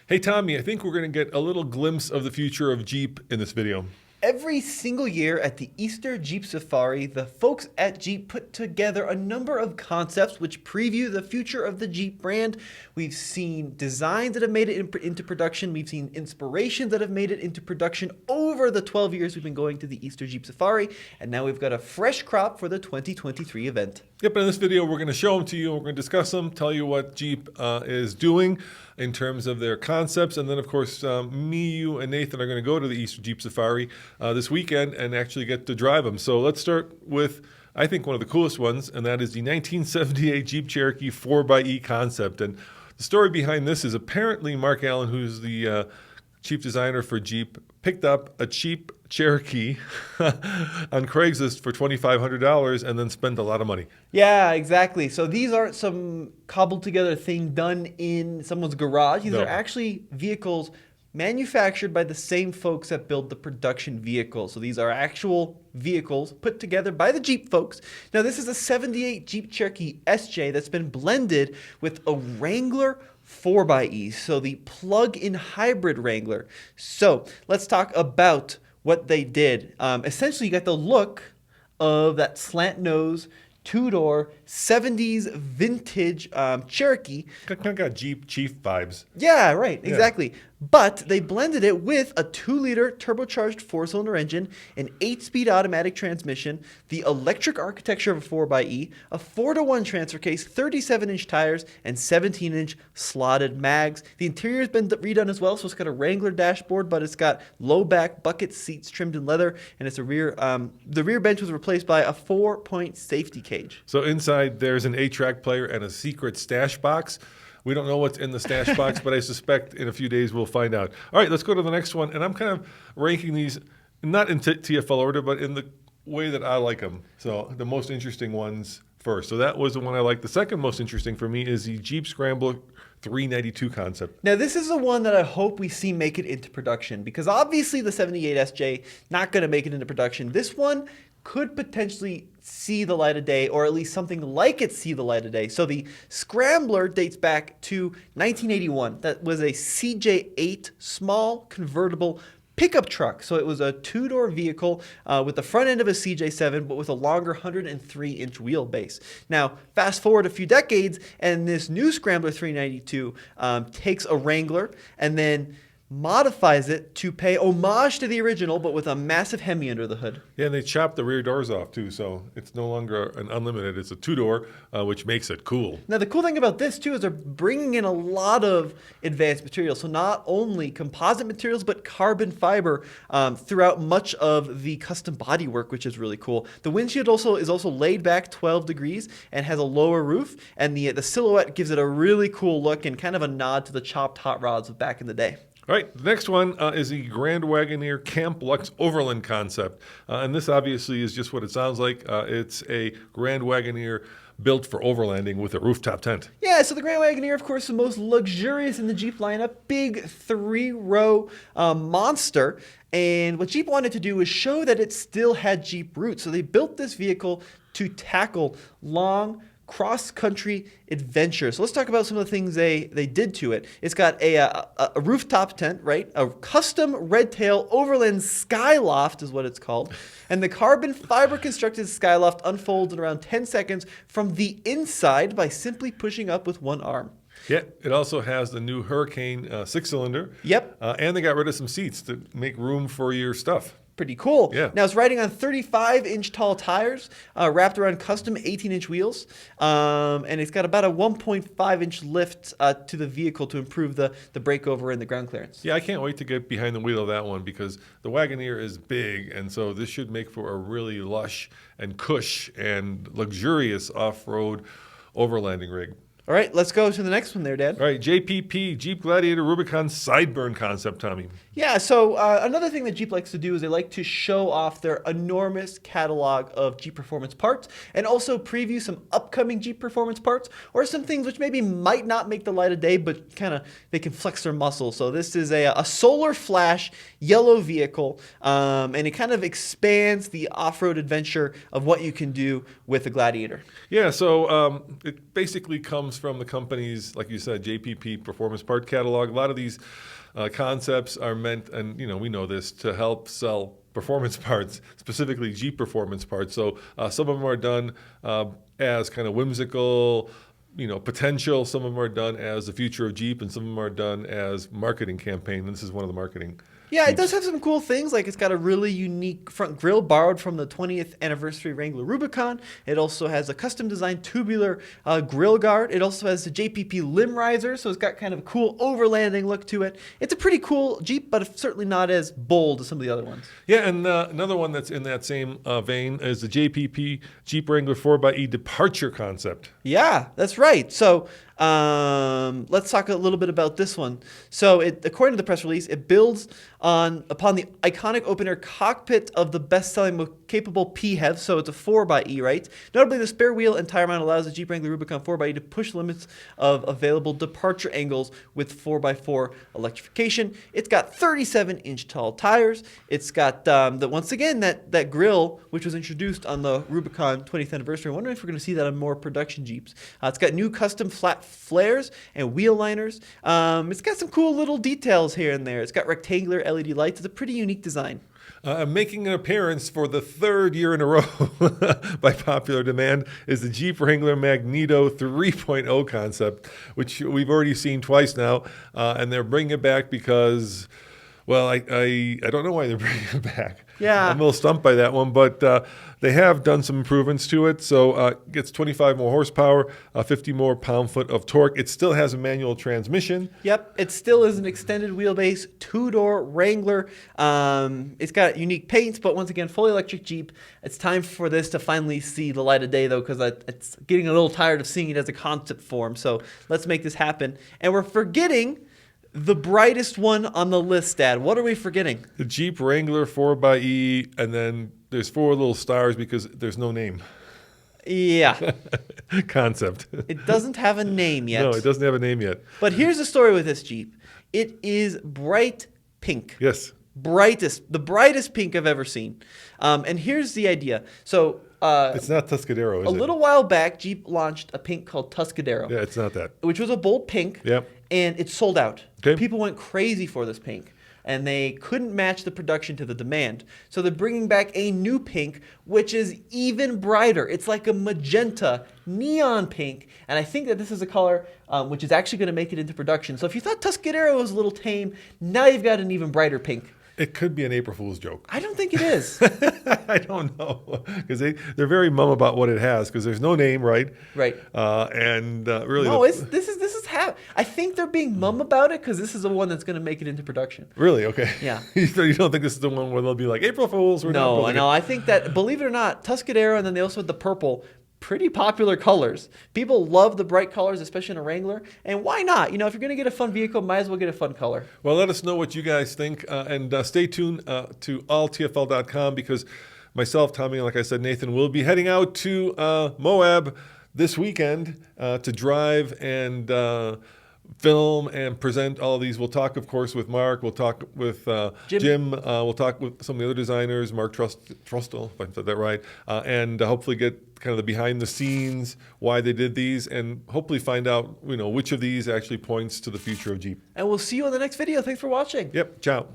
Hey, Tommy, I think we're going to get a little glimpse of the future of Jeep in this video. Every single year at the Easter Jeep Safari, the folks at Jeep put together a number of concepts which preview the future of the Jeep brand. We've seen designs that have made it into production. We've seen inspirations that have made it into production over the 12 years we've been going to the Easter Jeep Safari. And now we've got a fresh crop for the 2023 event. Yep, in this video, we're going to show them to you. We're going to discuss them, tell you what Jeep is doing in terms of their concepts. And then, of course, me, you, and Nathan are going to go to the Easter Jeep Safari this weekend and actually get to drive them. So let's start with, I think, one of the coolest ones, and that is the 1978 Jeep Cherokee 4xe concept. And the story behind this is apparently Mark Allen, who's the chief designer for Jeep, picked up a cheap Cherokee on Craigslist for $2,500 and then spent a lot of money. Yeah, exactly. So these aren't some cobbled together thing done in someone's garage. These are actually vehicles manufactured by the same folks that build the production vehicles. So these are actual vehicles put together by the Jeep folks. Now this is a 78 Jeep Cherokee SJ that's been blended with a Wrangler 4xe, so the plug-in hybrid Wrangler. So let's talk about what they did. Essentially, you got the look of that slant nose, two-door, 70s vintage Cherokee. Kind of got Jeep Chief vibes. Yeah, right, exactly. But they blended it with a 2-liter turbocharged 4-cylinder engine, an 8-speed automatic transmission, the electric architecture of a 4xe, a 4-to-1 transfer case, 37-inch tires, and 17-inch slotted mags. The interior has been redone as well, so it's got a Wrangler dashboard, but it's got low back bucket seats trimmed in leather, and it's a the rear bench was replaced by a 4-point safety cage. So inside there's an 8-track player and a secret stash box. We don't know what's in the stash box, but I suspect in a few days we'll find out. All right, let's go to the next one. And I'm kind of ranking these, not in TFL order, but in the way that I like them. So the most interesting ones first. So that was the one I liked. The second most interesting for me is the Jeep Scrambler 392 concept. Now, this is the one that I hope we see make it into production, because obviously the 78 SJ not going to make it into production. This one could potentially see the light of day, or at least something like it see the light of day. So the Scrambler dates back to 1981. That was a CJ8 small convertible pickup truck. So it was a 2-door vehicle with the front end of a CJ7, but with a longer 103-inch wheelbase. Now, fast forward a few decades, and this new Scrambler 392 takes a Wrangler and then modifies it to pay homage to the original, but with a massive Hemi under the hood. Yeah, and they chopped the rear doors off too, so it's no longer an unlimited. It's a 2-door, which makes it cool. Now, the cool thing about this too is they're bringing in a lot of advanced materials. So not only composite materials, but carbon fiber throughout much of the custom bodywork, which is really cool. The windshield is also laid back 12 degrees and has a lower roof, and the silhouette gives it a really cool look and kind of a nod to the chopped hot rods of back in the day. All right, the next one is the Grand Wagoneer Camp Lux Overland concept. And this obviously is just what it sounds like. It's a Grand Wagoneer built for overlanding with a rooftop tent. Yeah, so the Grand Wagoneer, of course, the most luxurious in the Jeep lineup, big 3-row monster. And what Jeep wanted to do was show that it still had Jeep roots. So they built this vehicle to tackle long cross-country adventure. So let's talk about some of the things they did to it. It's got a rooftop tent, right? A custom red tail overland skyloft is what it's called. And the carbon fiber constructed skyloft unfolds in around 10 seconds from the inside by simply pushing up with one arm. Yeah, it also has the new Hurricane 6-cylinder. Yep. And they got rid of some seats to make room for your stuff. Pretty cool. Yeah. Now it's riding on 35-inch tall tires, wrapped around custom 18-inch wheels, and it's got about a 1.5-inch lift to the vehicle to improve the breakover and the ground clearance. Yeah, I can't wait to get behind the wheel of that one because the Wagoneer is big, and so this should make for a really lush and cush and luxurious off-road overlanding rig. All right, let's go to the next one there, Dad. All right, JPP, Jeep Gladiator Rubicon Sideburn concept, Tommy. Yeah, so another thing that Jeep likes to do is they like to show off their enormous catalog of Jeep Performance parts and also preview some upcoming Jeep Performance parts or some things which maybe might not make the light of day, but kind of they can flex their muscles. So this is a solar flash yellow vehicle, and it kind of expands the off-road adventure of what you can do with a Gladiator. Yeah, so it basically comes from the company's, like you said, JPP Performance Part Catalog. A lot of these concepts are meant, and we know this, to help sell performance parts, specifically Jeep performance parts. So some of them are done as kind of whimsical, potential. Some of them are done as the future of Jeep, and some of them are done as marketing campaign. And this is one of the marketing. Yeah, it does have some cool things. Like, it's got a really unique front grille borrowed from the 20th anniversary Wrangler Rubicon. It also has a custom designed tubular grille guard. It also has the JPP limb riser, so it's got kind of a cool overlanding look to it. It's a pretty cool Jeep, but certainly not as bold as some of the other ones. Yeah, and another one that's in that same vein is the JPP Jeep Wrangler 4xe departure concept. Yeah, that's right. So let's talk a little bit about this one. So, according to the press release, it builds upon the iconic open-air cockpit of the best-selling, most capable PHEV. So it's a 4xe, right? Notably, the spare wheel and tire mount allows the Jeep Wrangler Rubicon 4xe to push limits of available departure angles with 4x4 electrification. It's got 37-inch tall tires. It's got once again that grille, which was introduced on the Rubicon 20th anniversary. I'm wondering if we're going to see that on more production Jeeps. It's got new custom flat flares and wheel liners. It's got some cool little details here and there. It's got rectangular LED lights. It's a pretty unique design. Making an appearance for the third year in a row by popular demand is the Jeep Wrangler Magneto 3.0 concept, which we've already seen twice now, and they're bringing it back because, well, I don't know why they're bringing it back. Yeah. I'm a little stumped by that one, but they have done some improvements to it. So it gets 25 more horsepower, 50 more pound-foot of torque. It still has a manual transmission. Yep, it still is an extended wheelbase, two-door Wrangler. It's got unique paints, but once again, fully electric Jeep. It's time for this to finally see the light of day, though, because it's getting a little tired of seeing it as a concept form. So let's make this happen. And we're forgetting the brightest one on the list, Dad. What are we forgetting? The Jeep Wrangler 4xe, and then there's 4 little stars because there's no name. Yeah. Concept. It doesn't have a name yet. No, it doesn't have a name yet. But here's the story with this Jeep. It is bright pink. Yes. The brightest pink I've ever seen. And here's the idea. So it's not Tuscadero, is it? A little while back, Jeep launched a pink called Tuscadero. Yeah, it's not that. Which was a bold pink. Yep. And it sold out. Okay. People went crazy for this pink. And they couldn't match the production to the demand. So they're bringing back a new pink, which is even brighter. It's like a magenta neon pink. And I think that this is a color which is actually going to make it into production. So if you thought Tuscadero was a little tame, now you've got an even brighter pink. It could be an April Fool's joke. I don't think it is. I don't know, because they're very mum about what it has, because there's no name, right? Right. Really, no, this is how I think they're being mum about it, because this is the one that's going to make it into production. Really? Okay. Yeah. You don't think this is the one where they'll be like April Fools? No. I think that, believe it or not, Tuscadero, and then they also had the purple. Pretty popular colors. People love the bright colors, especially in a Wrangler. And why not? If you're going to get a fun vehicle, might as well get a fun color. Well, let us know what you guys think. And stay tuned to alltfl.com, because myself, Tommy, and like I said, Nathan, will be heading out to Moab this weekend to drive and film and present all of these. We'll talk, of course, with Mark. We'll talk with Jim. We'll talk with some of the other designers, Mark Trustle, if I said that right, and hopefully get kind of the behind the scenes, why they did these, and hopefully find out which of these actually points to the future of Jeep. And we'll see you on the next video. Thanks for watching. Yep. Ciao.